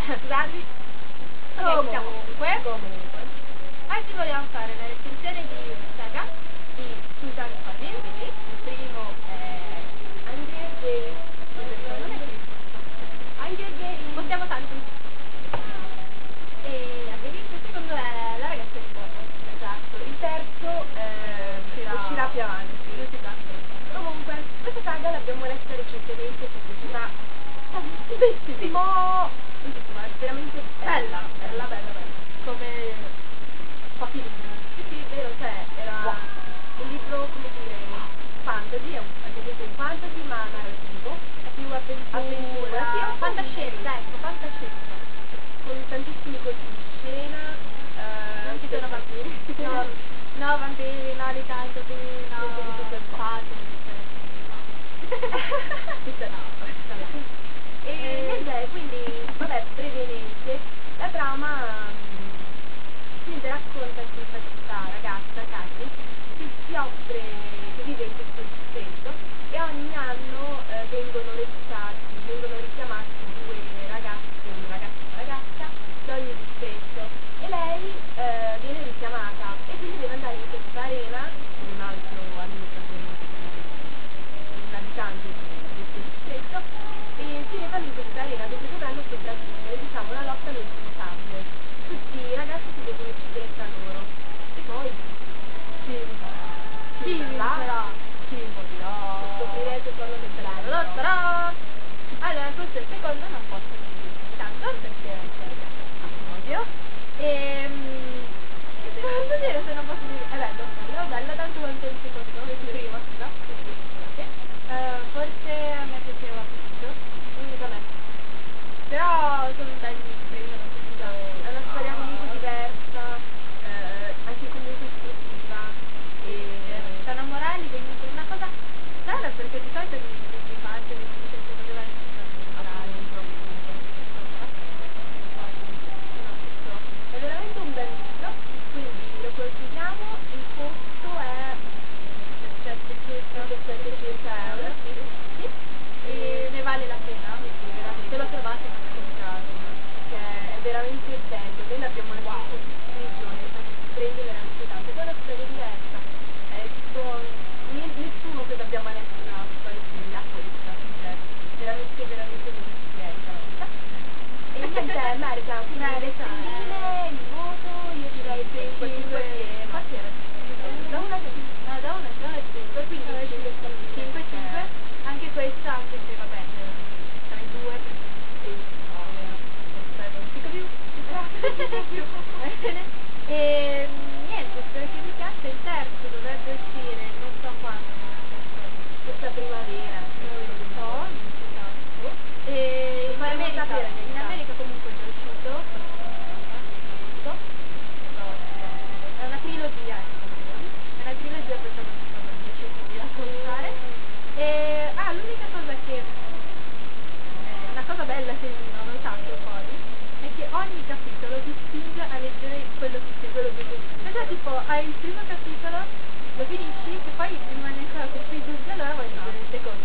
Scusate. Comunque, oggi vogliamo fare la recensione di una saga di Susan Collins. Il primo è Hunger Games. Hunger Games. Possiamo tanto. E avete visto? Il secondo è La ragazza di fuoco. Esatto. Il terzo uscirà più avanti. Comunque, questa saga l'abbiamo letta recentemente, ci è piaciuta tantissimo. È veramente bella, come pochi libri. Sì, vero, cioè era un libro, come dire, fantasy, è un fantasy ma narrativo, è più avventura, sì, è un fantascienza, ecco, fantascienza, con tantissimi colpi di scena, non ci sono vampiri, no vampiri, no licantropi, no fate, e niente, quindi vabbè, brevemente la trama quindi racconta questa ragazza, Kathy, che si offre, che vive in questo distretto e ogni anno vengono richiamati due ragazzi, un ragazzo e una ragazza da ogni distretto e lei viene richiamata e quindi deve andare in questa arena con un altro abitante di questo distretto e si levano in questa arena dove dovranno sopravvivere, diciamo, una lotta all'ultimo sangue. Tutti i ragazzi si devono uccidere tra loro e poi chi morirà, scoprirete solo che sarà. Allora, questo è il secondo, non posso dire tanto perché è un video e il secondo giro, se non posso dire, è bello tanto quanto il secondo, il primo, no? Forse a me piaceva tutto, a me. Però sono belli è una storia comunque diversa, anche comunque istruttiva e c'è una morale comunque una cosa strana perché di solito mi faccio mi dice che non deve essere una morale è veramente un bel libro, quindi lo consigliamo. Il costo è 700 euro, sì, e ne vale la pena, veramente. Se lo trovate perché è veramente bello. Noi l'abbiamo letto tutti i giorni perché si prende veramente tanto, è una storia diversa, è tipo nessuno che abbiamo letto una storia simile a questa, cioè veramente diversa. E niente, merita, quindi le stelline, il voto, io direi 5 quanti era? Da 1 a 5, quindi 5, anche questa, anche se vabbè, tra i due, e niente, spero che vi piaccia. Il terzo dovrebbe uscire non so quando, questa primavera, non so, e in America comunque è già uscito, è una trilogia, per di raccontare. E l'unica cosa che una cosa bella che non ho notato poi è che ogni capitolo ti spinge a leggere quello che cioè tipo hai il primo capitolo, lo finisci e poi rimane ancora questi dubbi, allora vuoi leggere il secondo,